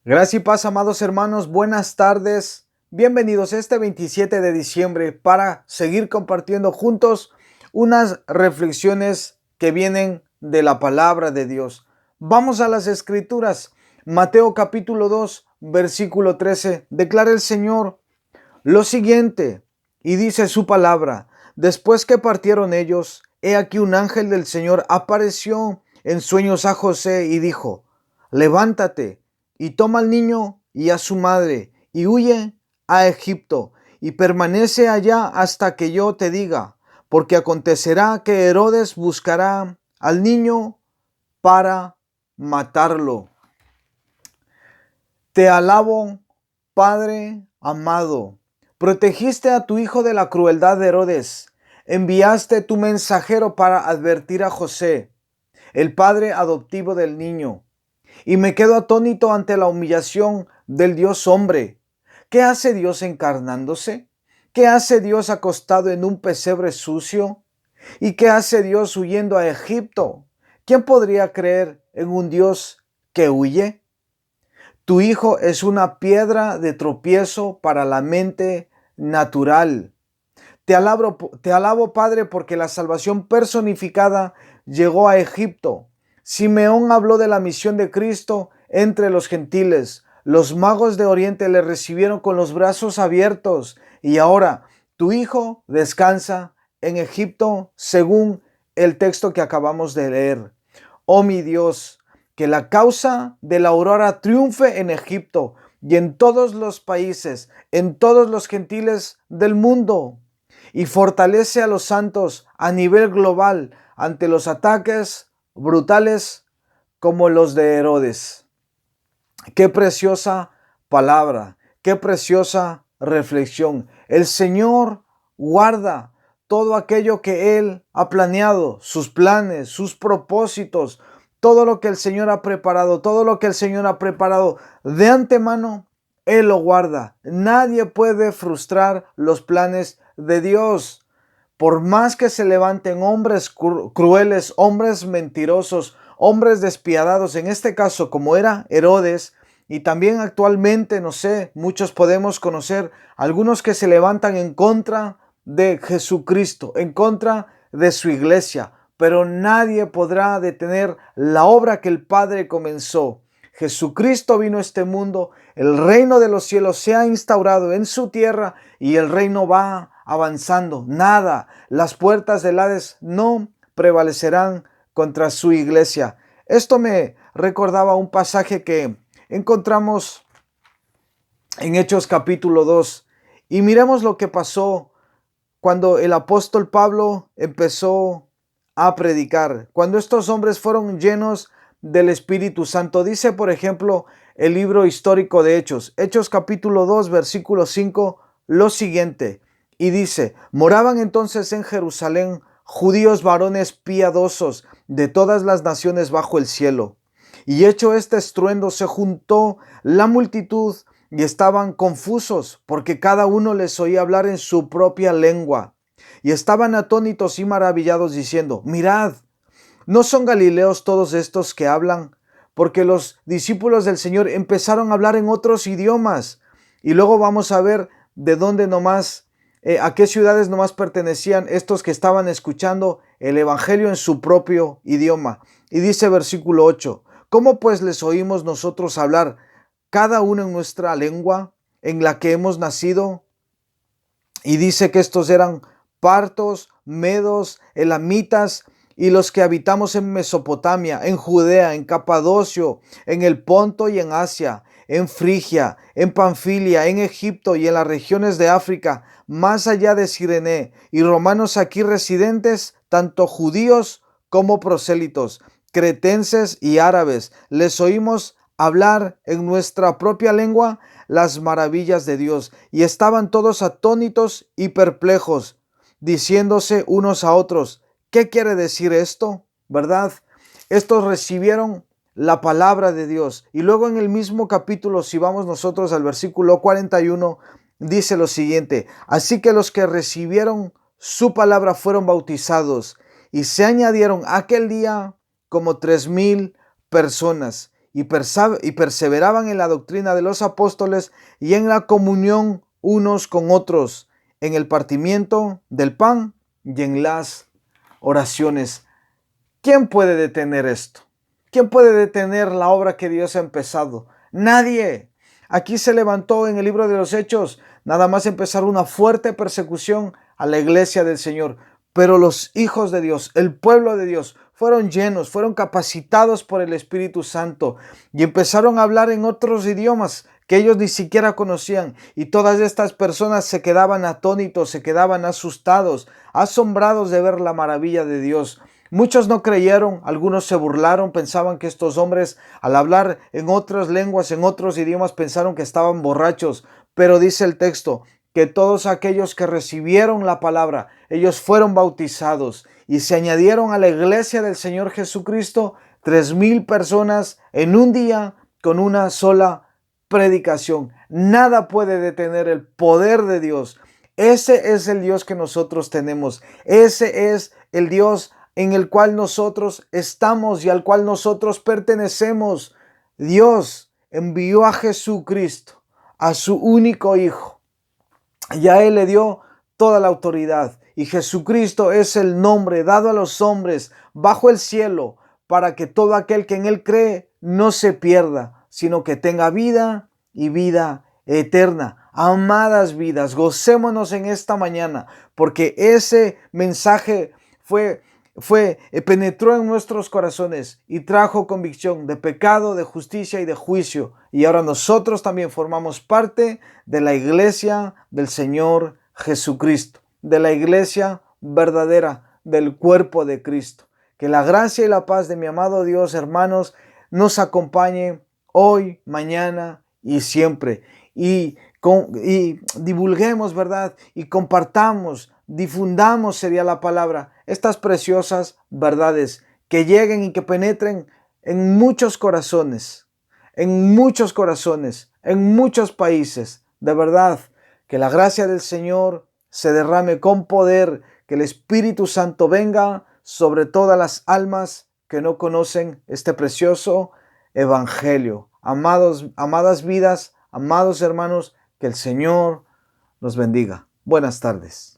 Gracias y paz, amados hermanos, buenas tardes. Bienvenidos a este 27 de diciembre para seguir compartiendo juntos unas reflexiones que vienen de la palabra de Dios. Vamos a las escrituras. Mateo capítulo 2, versículo 13. Declara el Señor lo siguiente y dice su palabra: después que partieron ellos, he aquí un ángel del Señor apareció en sueños a José y dijo: levántate y toma al niño y a su madre y huye a Egipto y permanece allá hasta que yo te diga, porque acontecerá que Herodes buscará al niño para matarlo. Te alabo, Padre amado. Protegiste a tu hijo de la crueldad de Herodes. Enviaste tu mensajero para advertir a José, el padre adoptivo del niño. Y me quedo atónito ante la humillación del Dios hombre. ¿Qué hace Dios encarnándose? ¿Qué hace Dios acostado en un pesebre sucio? ¿Y qué hace Dios huyendo a Egipto? ¿Quién podría creer en un Dios que huye? Tu hijo es una piedra de tropiezo para la mente natural. Te alabo, Padre, porque la salvación personificada llegó a Egipto. Simeón habló de la misión de Cristo entre los gentiles. Los magos de Oriente le recibieron con los brazos abiertos. Y ahora tu hijo descansa en Egipto, según el texto que acabamos de leer. Oh mi Dios, que la causa de la aurora triunfe en Egipto y en todos los países, en todos los gentiles del mundo, y fortalece a los santos a nivel global ante los ataques brutales como los de Herodes. Qué preciosa palabra, qué preciosa reflexión. El Señor guarda todo aquello que Él ha planeado, sus planes, sus propósitos, todo lo que el Señor ha preparado, todo lo que el Señor ha preparado de antemano, Él lo guarda. Nadie puede frustrar los planes de Dios. Por más que se levanten hombres crueles, hombres mentirosos, hombres despiadados, en este caso como era Herodes, y también actualmente, no sé, muchos podemos conocer algunos que se levantan en contra de Jesucristo, en contra de su iglesia, pero nadie podrá detener la obra que el Padre comenzó. Jesucristo vino a este mundo, el reino de los cielos se ha instaurado en su tierra y el reino va avanzando. Nada, las puertas del Hades no prevalecerán contra su iglesia. Esto me recordaba un pasaje que encontramos en Hechos capítulo 2 y miremos lo que pasó cuando el apóstol Pablo empezó a predicar, cuando estos hombres fueron llenos del Espíritu Santo. Dice, por ejemplo, el libro histórico de Hechos, Hechos capítulo 2, versículo 5, lo siguiente, y dice: moraban entonces en Jerusalén judíos varones piadosos de todas las naciones bajo el cielo. Y hecho este estruendo, se juntó la multitud y estaban confusos, porque cada uno les oía hablar en su propia lengua. Y estaban atónitos y maravillados, diciendo: mirad, ¿no son galileos todos estos que hablan? Porque los discípulos del Señor empezaron a hablar en otros idiomas. Y luego vamos a ver de dónde nomás, a qué ciudades nomás pertenecían estos que estaban escuchando el evangelio en su propio idioma. Y dice versículo 8: ¿cómo pues les oímos nosotros hablar, cada uno en nuestra lengua en la que hemos nacido? Y dice que estos eran partos, medos, elamitas, y los que habitamos en Mesopotamia, en Judea, en Capadocio, en el Ponto y en Asia, en Frigia, en Panfilia, en Egipto y en las regiones de África, más allá de Cirene, y romanos aquí residentes, tanto judíos como prosélitos, cretenses y árabes. Les oímos hablar en nuestra propia lengua las maravillas de Dios, y estaban todos atónitos y perplejos, diciéndose unos a otros: ¿qué quiere decir esto? ¿Verdad? Estos recibieron la palabra de Dios. Y luego en el mismo capítulo, si vamos nosotros al versículo 41, dice lo siguiente: así que los que recibieron su palabra fueron bautizados, y se añadieron aquel día como 3,000 personas. y perseveraban en la doctrina de los apóstoles y en la comunión unos con otros, en el partimiento del pan y en las oraciones. ¿Quién puede detener esto? ¿Quién puede detener la obra que Dios ha empezado? Nadie. Aquí se levantó en el libro de los Hechos, nada más empezar una fuerte persecución a la iglesia del Señor. Pero los hijos de Dios, el pueblo de Dios, fueron llenos, fueron capacitados por el Espíritu Santo y empezaron a hablar en otros idiomas que ellos ni siquiera conocían. Y todas estas personas se quedaban atónitos, se quedaban asustados, asombrados de ver la maravilla de Dios. Muchos no creyeron, algunos se burlaron, pensaban que estos hombres al hablar en otras lenguas, en otros idiomas, pensaron que estaban borrachos. Pero dice el texto que todos aquellos que recibieron la palabra, ellos fueron bautizados y se añadieron a la iglesia del Señor Jesucristo 3,000 personas en un día con una sola predicación. Nada puede detener el poder de Dios. Ese es el Dios que nosotros tenemos. Ese es el Dios en el cual nosotros estamos y al cual nosotros pertenecemos. Dios envió a Jesucristo, a su único Hijo, y a Él le dio toda la autoridad. Y Jesucristo es el nombre dado a los hombres bajo el cielo para que todo aquel que en Él cree no se pierda, sino que tenga vida y vida eterna. Amadas vidas, gocémonos en esta mañana porque ese mensaje penetró en nuestros corazones y trajo convicción de pecado, de justicia y de juicio. Y ahora nosotros también formamos parte de la iglesia del Señor Jesucristo, de la iglesia verdadera, del cuerpo de Cristo. Que la gracia y la paz de mi amado Dios, hermanos, nos acompañe hoy, mañana y siempre. Y divulguemos, ¿verdad? Y compartamos, difundamos, sería la palabra, estas preciosas verdades que lleguen y que penetren en muchos corazones, en muchos corazones, en muchos países. De verdad, que la gracia del Señor se derrame con poder, que el Espíritu Santo venga sobre todas las almas que no conocen este precioso evangelio. Amadas vidas, amados hermanos, que el Señor los bendiga. Buenas tardes.